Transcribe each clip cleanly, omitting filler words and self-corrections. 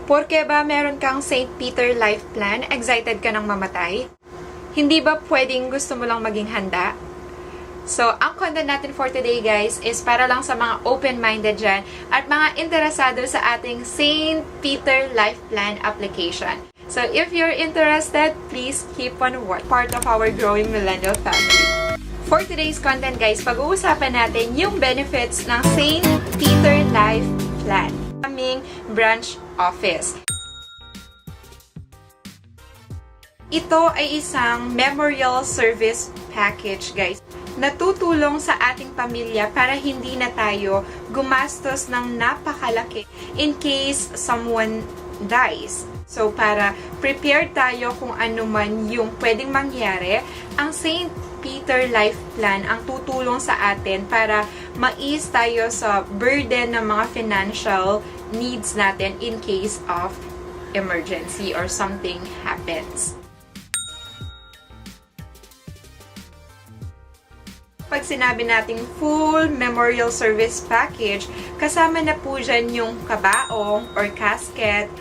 Porke ba meron kang St. Peter Life Plan, excited ka nang mamatay? Hindi ba pwedeng gusto mo lang maging handa? So, ang content natin for today guys is para lang sa mga open-minded dyan at mga interesado sa ating St. Peter Life Plan application. So, if you're interested, please keep on watching. Part of our growing millennial family. For today's content guys, pag-uusapan natin yung benefits ng St. Peter Life Plan. Aming branch office. Ito ay isang memorial service package guys. Natutulong sa ating pamilya para hindi na tayo gumastos ng napakalaki in case someone dies. So, para prepared tayo kung ano man yung pwedeng mangyari, ang St. Peter Life Plan ang tutulong sa atin para ma-ease tayo sa burden ng mga financial needs natin in case of emergency or something happens. Pag sinabi nating full memorial service package, kasama na po dyan yung kabaong or casket,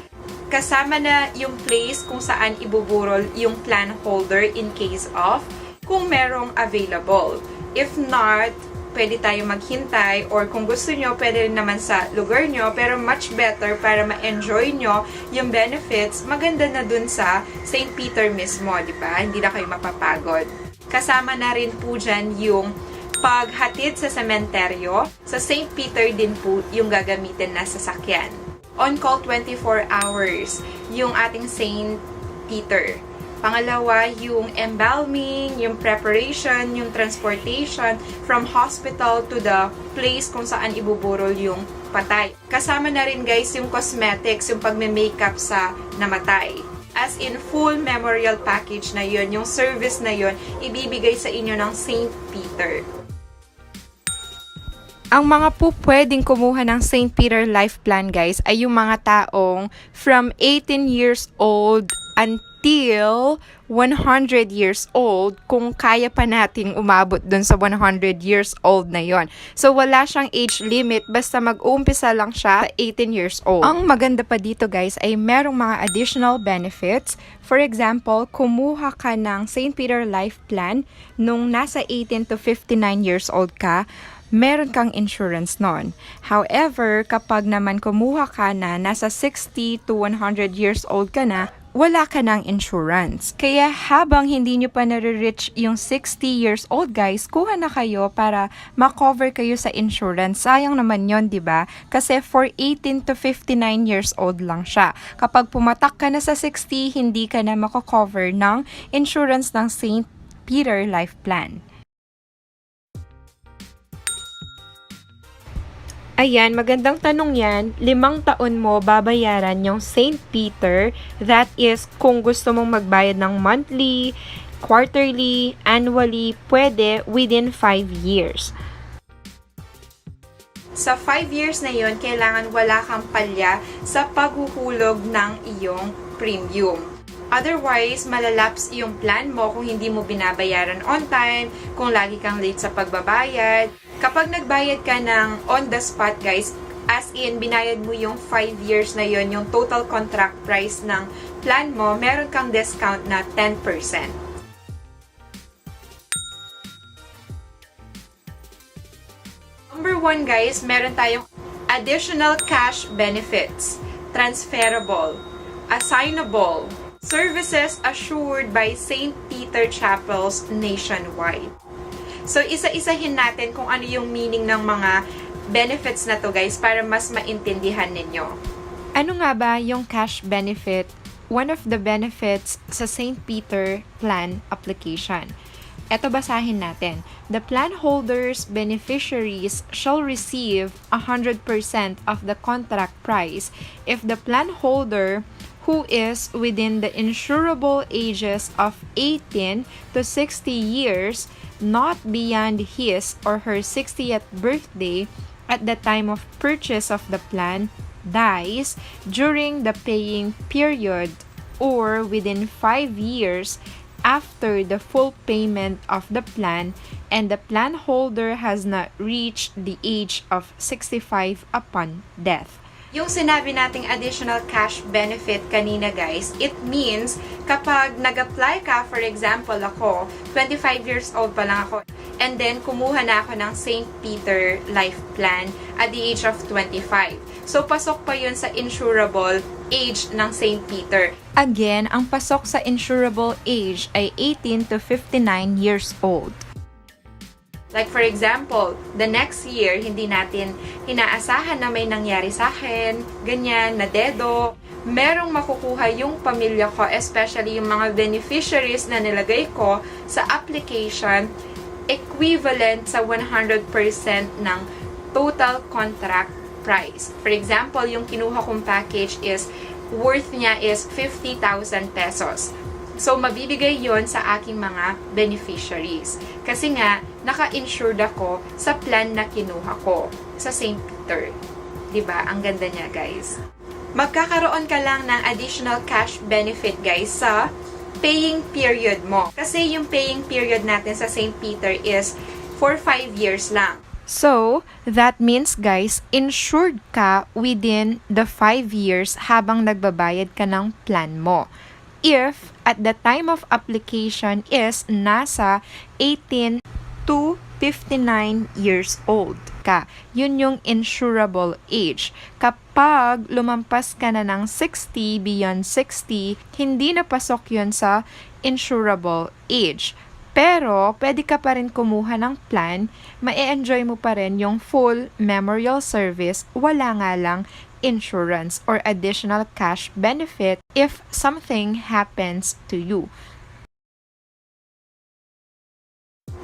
kasama na yung place kung saan ibuburol yung plan holder in case of kung merong available. If not, pwede tayo maghintay or kung gusto nyo, pwede rin naman sa lugar nyo, pero much better para ma-enjoy nyo yung benefits, maganda na dun sa St. Peter mismo, di ba? Hindi na kayo mapapagod. Kasama na rin po dyan yung paghatid sa sementeryo. Sa St. Peter din po yung gagamitin na sasakyan. On-call 24 hours yung ating St. Peter. Pangalawa, yung embalming, yung preparation, yung transportation from hospital to the place kung saan ibuburol yung patay. Kasama na rin guys yung cosmetics, yung pagme-makeup sa namatay. As in, full memorial package na yun, yung service na yun, ibibigay sa inyo ng St. Peter. Ang mga po pwedeng kumuha ng St. Peter Life Plan guys ay yung mga taong from 18 years old until 100 years old kung kaya pa nating umabot dun sa 100 years old na yon. So, wala siyang age limit basta mag-uumpisa lang siya sa 18 years old. Ang maganda pa dito guys ay merong mga additional benefits. For example, kumuha ka ng St. Peter Life Plan nung nasa 18 to 59 years old ka, meron kang insurance nun. However, kapag naman kumuha ka na nasa 60 to 100 years old ka na, wala ka ng insurance. Kaya habang hindi nyo pa nare-reach yung 60 years old guys, kuha na kayo para ma-cover kayo sa insurance. Sayang naman yon, di ba? Kasi for 18 to 59 years old lang siya. Kapag pumatak ka na sa 60, hindi ka na mako-cover ng insurance ng St. Peter Life Plan. Ayan, magandang tanong yan. 5 taon mo babayaran yung St. Peter. That is, kung gusto mong magbayad ng monthly, quarterly, annually, pwede within 5 years. Sa 5 years na yon, kailangan wala kang palya sa paghuhulog ng iyong premium. Otherwise, malalaps yung plan mo kung hindi mo binabayaran on time, kung lagi kang late sa pagbabayad. Kapag nagbayad ka ng on the spot guys, as in binayad mo yung 5 years na yon, yung total contract price ng plan mo, meron kang discount na 10%. Number 1 guys, meron tayong additional cash benefits, transferable, assignable, services assured by St. Peter Chapels nationwide. So, isa-isahin natin kung ano yung meaning ng mga benefits na to guys para mas maintindihan ninyo. Ano nga ba yung cash benefit? One of the benefits sa St. Peter Plan application. Ito basahin natin. The plan holders' beneficiaries shall receive 100% of the contract price if the plan holder who is within the insurable ages of 18 to 60 years, not beyond his or her 60th birthday at the time of purchase of the plan, dies during the paying period or within 5 years after the full payment of the plan and the plan holder has not reached the age of 65 upon death. Yung sinabi nating additional cash benefit kanina guys, it means kapag nag-apply ka, for example ako, 25 years old pa lang ako, and then kumuha na ako ng St. Peter Life Plan at the age of 25. So pasok pa yun sa insurable age ng St. Peter. Again, ang pasok sa insurable age ay 18 to 59 years old. Like for example, the next year, hindi natin inaasahan na may nangyari sa akin, ganyan, na dedo. Merong makukuha yung pamilya ko, especially yung mga beneficiaries na nilagay ko sa application, equivalent sa 100% ng total contract price. For example, yung kinuha kong package is, worth niya is 50,000 pesos. So, mabibigay yon sa aking mga beneficiaries. Kasi nga, naka-insured ako sa plan na kinuha ko sa St. Peter. Diba? Ang ganda niya, guys. Magkakaroon ka lang ng additional cash benefit, guys, sa paying period mo. Kasi yung paying period natin sa St. Peter is for 5 years lang. So, that means guys, insured ka within the 5 years habang nagbabayad ka ng plan mo. If at the time of application is nasa 18 to 59 years old ka. Yun yung insurable age. Kapag lumampas ka na ng 60, beyond 60, hindi na pasok yun sa insurable age. Pero, pwede ka pa rin kumuha ng plan, ma-enjoy mo pa rin yung full memorial service, wala nga lang insurance or additional cash benefit if something happens to you.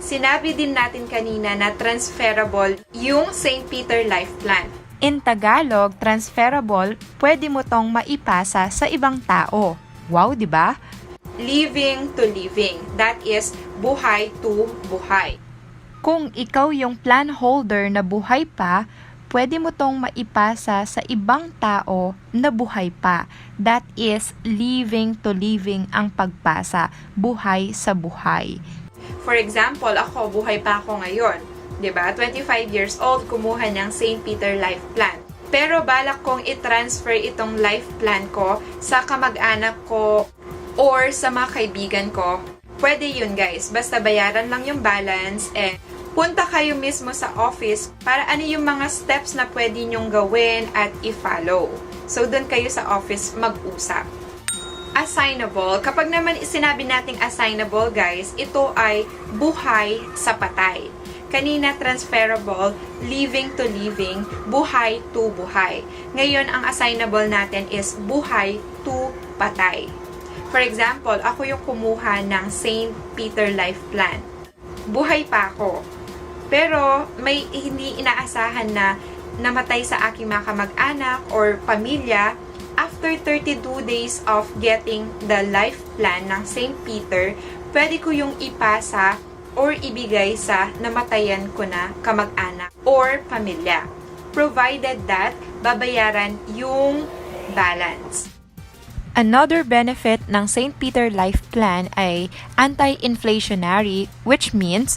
Sinabi din natin kanina na transferable yung St. Peter Life Plan. In Tagalog, transferable, pwede mo tong maipasa sa ibang tao. Wow, di ba? Living to living. That is, buhay to buhay. Kung ikaw yung plan holder na buhay pa, pwede mo tong maipasa sa ibang tao na buhay pa. That is, living to living ang pagpasa. Buhay sa buhay. For example, ako, buhay pa ako ngayon. 'Di ba? 25 years old, kumuha ng St. Peter Life Plan. Pero balak kong i-transfer itong life plan ko sa kamag-anak ko or sa mga kaibigan ko. Pwede yun, guys. Basta bayaran lang yung balance and punta kayo mismo sa office para ano yung mga steps na pwede nyong gawin at i-follow. So, doon kayo sa office mag-usap. Assignable. Kapag naman sinabi nating assignable, guys, ito ay buhay sa patay. Kanina, transferable, living to living, buhay to buhay. Ngayon, ang assignable natin is buhay to patay. For example, ako yung kumuha ng St. Peter Life Plan. Buhay pa ako. Pero may hindi inaasahan na namatay sa aking mga kamag-anak or pamilya. After 32 days of getting the life plan ng St. Peter, pwede ko yung ipasa or ibigay sa namatayan ko na kamag-anak or pamilya. Provided that babayaran yung balance. Another benefit ng St. Peter Life Plan ay anti-inflationary, which means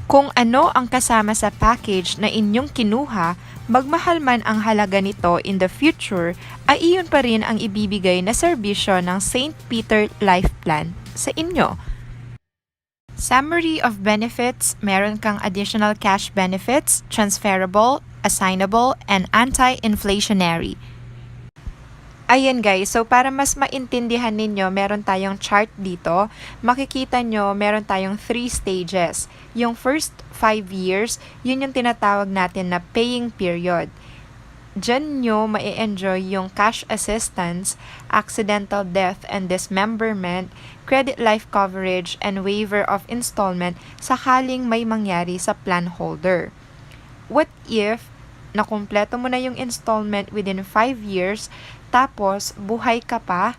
kung ano ang kasama sa package na inyong kinuha, magmahal man ang halaga nito in the future, ay iyon pa rin ang ibibigay na serbisyo ng St. Peter Life Plan sa inyo. Summary of benefits, meron kang additional cash benefits, transferable, assignable, and anti-inflationary. Ayan guys, so para mas maintindihan ninyo, meron tayong chart dito. Makikita nyo, meron tayong 3 stages. Yung first 5 years, yun yung tinatawag natin na paying period. Diyan nyo ma-enjoy yung cash assistance, accidental death and dismemberment, credit life coverage, and waiver of installment sakaling may mangyari sa plan holder. What if nakumpleto mo na yung installment within 5 years, tapos buhay ka pa,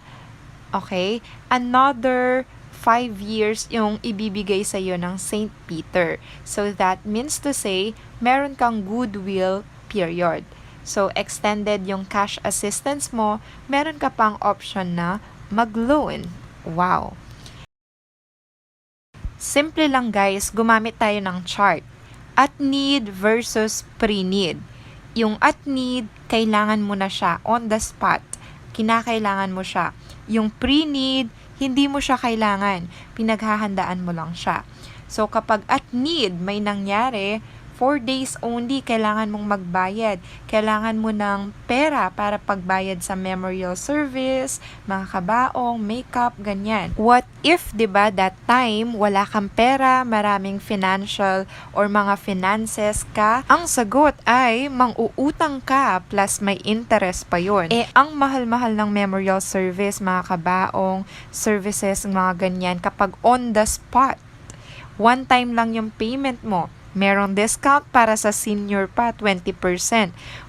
okay? Another 5 years yung ibibigay sa iyo ng St. Peter. So that means to say, meron kang goodwill period. So extended yung cash assistance mo, meron ka pang option na mag-loan. Wow! Simple lang guys, gumamit tayo ng chart. At need versus pre-need. Yung at need, kailangan mo na siya on the spot. Kinakailangan mo siya. Yung pre-need, hindi mo siya kailangan. Pinaghahandaan mo lang siya. So, kapag at need, may nangyari, 4 days only, kailangan mong magbayad. Kailangan mo ng pera para pagbayad sa memorial service, mga kabaong, makeup, ganyan. What if, diba, that time, wala kang pera, maraming financial or mga finances ka? Ang sagot ay, mang-uutang ka, plus may interest pa yon. Ang mahal-mahal ng memorial service, mga kabaong, services, mga ganyan, kapag on the spot, one time lang yung payment mo. Merong discount para sa senior pa, 20%.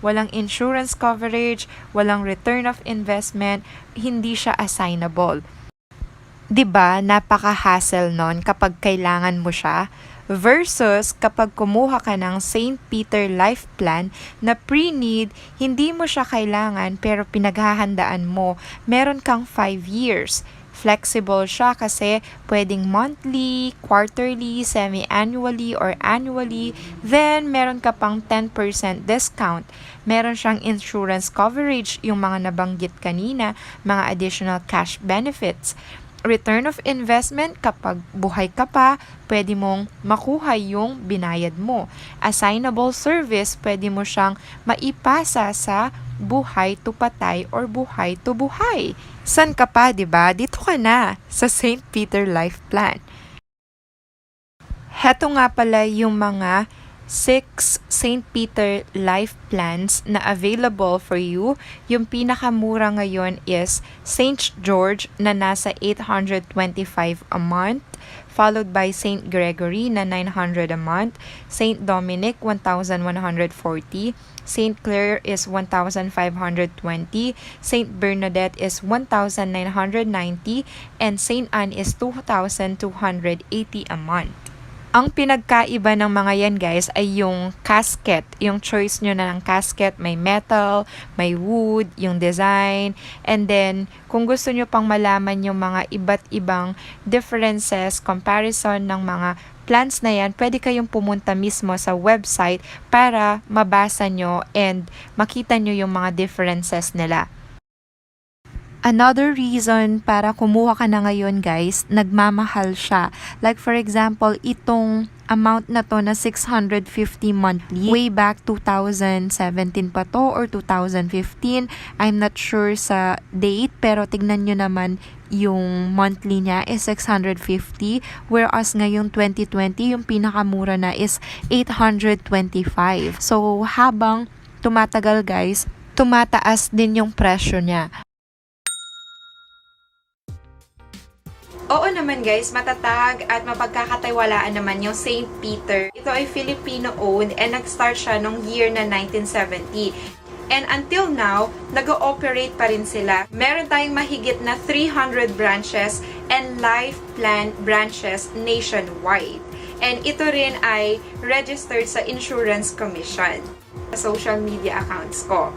Walang insurance coverage, walang return of investment, hindi siya assignable. 'Di ba? Napaka-hassle nun kapag kailangan mo siya. Versus kapag kumuha ka ng St. Peter Life Plan na pre-need, hindi mo siya kailangan pero pinaghahandaan mo. Meron kang 5 years. Flexible siya kasi pwedeng monthly, quarterly, semi-annually, or annually. Then, meron ka pang 10% discount. Meron siyang insurance coverage, yung mga nabanggit kanina, mga additional cash benefits. Return of investment, kapag buhay ka pa, pwede mong makuha yung binayad mo. Assignable service, pwede mo siyang maipasa sa buhay to patay or buhay to buhay. San ka pa, 'di ba? Dito ka na sa St. Peter Life Plan. Heto nga pala yung mga 6 St. Peter Life Plans na available for you. Yung pinakamura ngayon is St. George na nasa 825 a month, followed by St. Gregory na 900 a month, St. Dominic 1,140, St. Clare is 1,520, St. Bernadette is 1,990, and St. Anne is 2,280 a month. Ang pinagkaiba ng mga yan guys ay yung casket. Yung choice nyo na ng casket, may metal, may wood, yung design. And then, kung gusto nyo pang malaman yung mga iba't ibang differences, comparison ng mga plans na yan, pwede kayong pumunta mismo sa website para mabasa nyo and makita nyo yung mga differences nila. Another reason para kumuha ka na ngayon guys, nagmamahal siya. Like for example, itong amount na to na 650 monthly, way back 2017 pa to or 2015. I'm not sure sa date, pero tignan nyo naman yung monthly niya is 650, whereas ngayong 2020, yung pinakamura na is 825. So habang tumatagal guys, tumataas din yung presyo niya. Oo naman guys, matatag at mapagkakatiwalaan naman yung St. Peter. Ito ay Filipino-owned and nag-start siya nung year na 1970. And until now, nag-ooperate pa rin sila. Meron tayong mahigit na 300 branches and life plan branches nationwide. And ito rin ay registered sa Insurance Commission, sa social media accounts ko.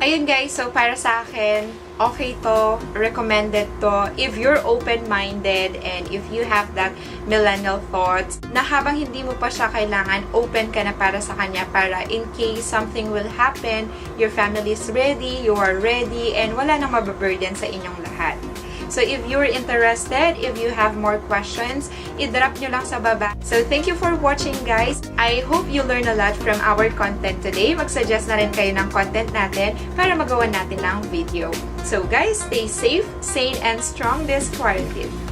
Ayun guys, so para sa akin, okay to, recommended to, if you're open-minded and if you have that millennial thoughts, na habang hindi mo pa siya kailangan, open ka na para sa kanya para in case something will happen, your family is ready, you are ready, and wala nang mababurden sa inyong lahat. So if you're interested, if you have more questions, i-drop nyo lang sa baba. So thank you for watching guys. I hope you learn a lot from our content today. Mag-suggest na rin kayo ng content natin para magawa natin ng video. So guys, stay safe, sane, and strong this quarantine.